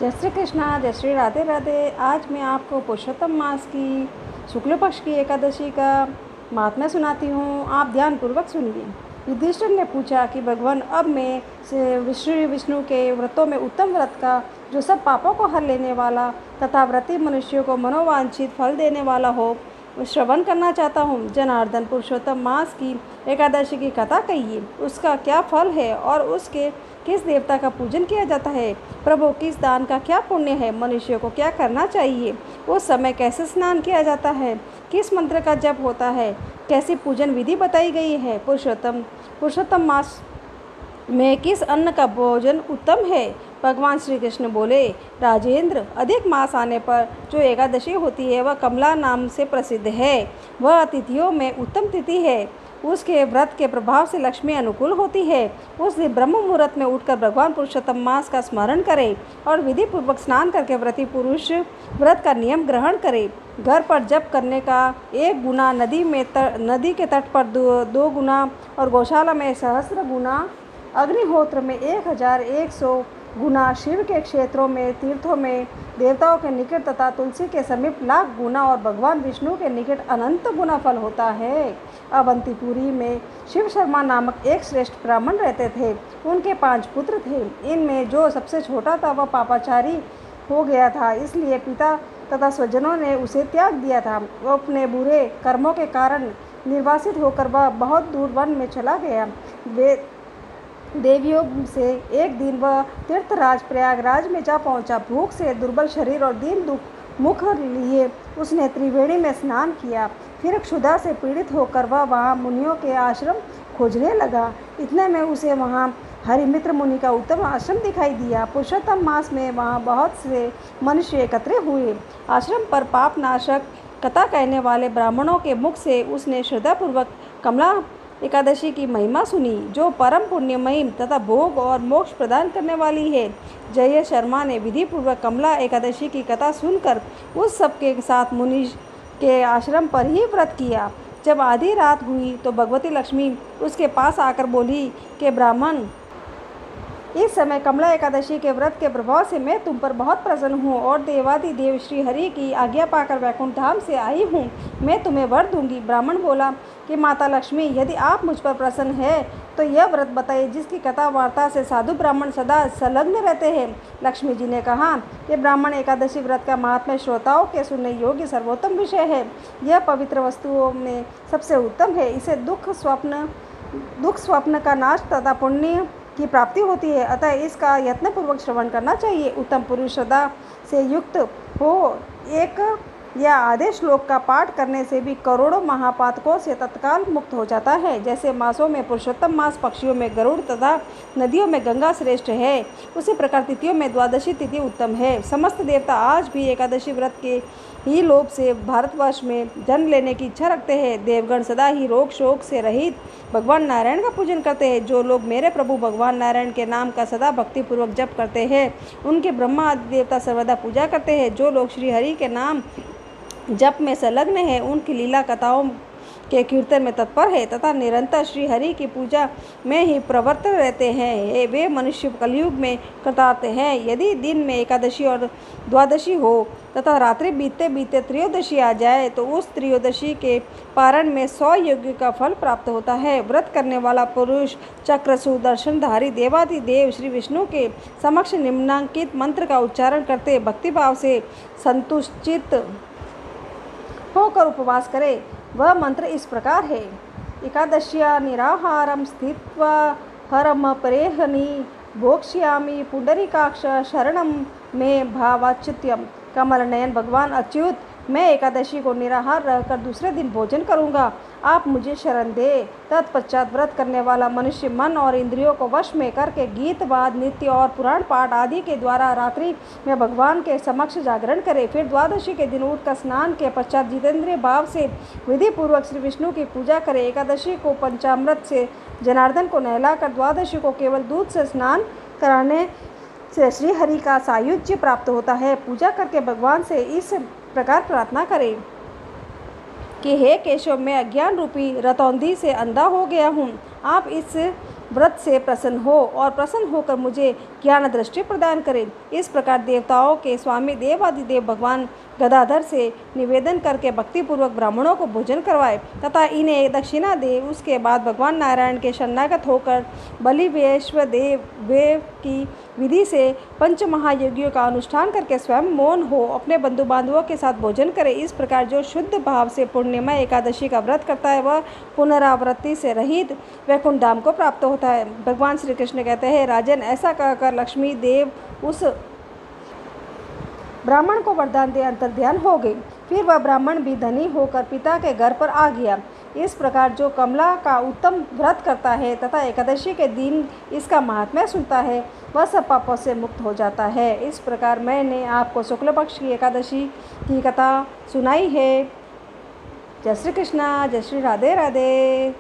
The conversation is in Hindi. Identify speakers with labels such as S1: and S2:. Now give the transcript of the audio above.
S1: जय श्री कृष्णा, जय श्री राधे राधे। आज मैं आपको पुरुषोत्तम मास की शुक्ल पक्ष की एकादशी का महात्म्य सुनाती हूँ। आप ध्यानपूर्वक सुनिए। युधिष्ठिर ने पूछा कि भगवान, अब मैं श्री विष्णु के व्रतों में उत्तम व्रत का, जो सब पापों को हर लेने वाला तथा व्रती मनुष्यों को मनोवांछित फल देने वाला हो, श्रवण करना चाहता हूँ। जनार्दन, पुरुषोत्तम मास की एकादशी की कथा कहिए। उसका क्या फल है और उसके किस देवता का पूजन किया जाता है? प्रभु, किस दान का क्या पुण्य है? मनुष्य को क्या करना चाहिए? उस समय कैसे स्नान किया जाता है? किस मंत्र का जप होता है? कैसी पूजन विधि बताई गई है? पुरुषोत्तम मास में किस अन्न का भोजन उत्तम है? भगवान श्री कृष्ण बोले, राजेंद्र, अधिक मास आने पर जो एकादशी होती है वह कमला नाम से प्रसिद्ध है। वह तिथियों में उत्तम तिथि है। उसके व्रत के प्रभाव से लक्ष्मी अनुकूल होती है। उस दिन ब्रह्म मुहूर्त में उठकर भगवान पुरुषोत्तम मास का स्मरण करें और विधि पूर्वक स्नान करके व्रती पुरुष व्रत का नियम ग्रहण करे। घर पर जप करने का 1 गुना, नदी के तट पर 2 गुना और गौशाला में 1000 गुना, अग्निहोत्र में 1100 गुना, शिव के क्षेत्रों में, तीर्थों में, देवताओं के निकट तथा तुलसी के समीप 1,00,000 गुना और भगवान विष्णु के निकट अनंत गुना फल होता है। अवंतीपुरी में शिव शर्मा नामक एक श्रेष्ठ ब्राह्मण रहते थे। उनके 5 पुत्र थे। इनमें जो सबसे छोटा था वह पापाचारी हो गया था, इसलिए पिता तथा स्वजनों ने उसे त्याग दिया था। वह अपने बुरे कर्मों के कारण निर्वासित होकर वह बहुत दूर वन में चला गया। वे देवियों से एक दिन वह तीर्थराज प्रयागराज में जा पहुंचा। भूख से दुर्बल शरीर और दीन दुख मुख लिए उसने त्रिवेणी में स्नान किया। फिर क्षुधा से पीड़ित होकर वह वहाँ मुनियों के आश्रम खोजने लगा। इतने में उसे वहाँ हरिमित्र मुनि का उत्तम आश्रम दिखाई दिया। पुरुषोत्तम मास में वहाँ बहुत से मनुष्य एकत्र हुए। आश्रम पर पाप नाशक कथा कहने वाले ब्राह्मणों के मुख से उसने श्रद्धापूर्वक कमला एकादशी की महिमा सुनी, जो परम पुण्यमयी तथा भोग और मोक्ष प्रदान करने वाली है। जय शर्मा ने विधि पूर्वक कमला एकादशी की कथा सुनकर उस सब के साथ मुनि के आश्रम पर ही व्रत किया। जब आधी रात हुई तो भगवती लक्ष्मी उसके पास आकर बोली कि ब्राह्मण, इस समय कमला एकादशी के व्रत के प्रभाव से मैं तुम पर बहुत प्रसन्न हूँ और देवादिदेव श्री हरि की आज्ञा पाकर वैकुंठ धाम से आई हूँ। मैं तुम्हें वर दूंगी। ब्राह्मण बोला कि माता लक्ष्मी, यदि आप मुझ पर प्रसन्न है तो यह व्रत बताइए जिसकी कथा वार्ता से साधु ब्राह्मण सदा संलग्न रहते हैं। लक्ष्मी जी ने कहा कि ब्राह्मण एकादशी व्रत का महात्म्य श्रोताओं के सुनने योग्य सर्वोत्तम विषय है। यह पवित्र वस्तुओं में सबसे उत्तम है। इसे दुख स्वप्न का नाश तथा पुण्य की प्राप्ति होती है, अतः इसका यत्नपूर्वक श्रवण करना चाहिए। उत्तम पुरुष श्रद्धा से युक्त हो एक या आधे श्लोक का पाठ करने से भी करोड़ों महापातकों से तत्काल मुक्त हो जाता है। जैसे मासों में पुरुषोत्तम मास, पक्षियों में गरुड़ तथा नदियों में गंगा श्रेष्ठ है, उसी प्रकार तिथियों में द्वादशी तिथि उत्तम है। समस्त देवता आज भी एकादशी व्रत के ही लोभ से भारतवर्ष में जन्म लेने की इच्छा रखते हैं। देवगण सदा ही रोग शोक से रहित भगवान नारायण का पूजन करते हैं। जो लोग मेरे प्रभु भगवान नारायण के नाम का सदा भक्तिपूर्वक जप करते हैं, उनके ब्रह्मा आदि देवता सर्वदा पूजा करते हैं। जो लोग श्री हरि के नाम जप में संलग्न है, उनकी लीला कथाओं के कीर्तन में तत्पर है तथा निरंतर श्री हरि की पूजा में ही प्रवृत्त रहते हैं, वे मनुष्य कलयुग में कृतार्थ हैं। यदि दिन में एकादशी और द्वादशी हो तथा रात्रि बीतते बीतते त्रयोदशी आ जाए तो उस त्रयोदशी के पारण में 100 यज्ञ का फल प्राप्त होता है। व्रत करने वाला पुरुष चक्र सुदर्शनधारी देवादिदेव श्री विष्णु के समक्ष निम्नांकित मंत्र का उच्चारण करते भक्तिभाव से संतुष्टित होकर उपवास करे। वह मंत्र इस प्रकार है। एकादश्या निराहारम स्थित्वा हरम परेहनि भोक्ष्यामि पुंडरीकाक्ष शरणम में भावाच्युत्यम। कमल नयन भगवान अच्युत, मैं एकादशी को निराहार रहकर दूसरे दिन भोजन करूंगा। आप मुझे शरण दे। तत्पश्चात व्रत करने वाला मनुष्य मन और इंद्रियों को वश में करके गीत वाद नृत्य और पुराण पाठ आदि के द्वारा रात्रि में भगवान के समक्ष जागरण करे। फिर द्वादशी के दिन उठकर स्नान के पश्चात जितेंद्रिय भाव से विधि पूर्वक श्री विष्णु की पूजा करे। एकादशी को पंचामृत से जनार्दन को नहलाकर द्वादशी को केवल दूध से स्नान कराने से श्री हरि का सायुज्य प्राप्त होता है। पूजा करके भगवान से इस प्रकार प्रार्थना करें कि हे केशव, मैं अज्ञान रूपी रतौंधी से अंधा हो गया हूँ। आप इस व्रत से प्रसन्न हो और प्रसन्न होकर मुझे ज्ञान दृष्टि प्रदान करें। इस प्रकार देवताओं के स्वामी देवादिदेव भगवान गदाधर से निवेदन करके भक्तिपूर्वक ब्राह्मणों को भोजन करवाए तथा इन्हें दक्षिणा दे। उसके बाद भगवान नारायण के शरणागत होकर बलि वैश्वदेव की विधि से पंच महायज्ञों का अनुष्ठान करके स्वयं मौन हो अपने बंधु बांधवों के साथ भोजन करे। इस प्रकार जो शुद्ध भाव से पूर्णिमा एकादशी का व्रत करता है वह पुनरावृत्ति से रहित वैकुंठ धाम को प्राप्त होता है। भगवान श्री कृष्ण कहते हैं, राजन, ऐसा कहकर लक्ष्मी देव उस ब्राह्मण को वरदान दे अंतर्ध्यान हो गई। फिर वह ब्राह्मण भी धनी होकर पिता के घर पर आ गया। इस प्रकार जो कमला का उत्तम व्रत करता है तथा एकादशी के दिन इसका महात्म्य सुनता है वह सब पापों से मुक्त हो जाता है। इस प्रकार मैंने आपको शुक्ल पक्ष की एकादशी की कथा सुनाई है। जय श्री कृष्णा, जय श्री राधे राधे।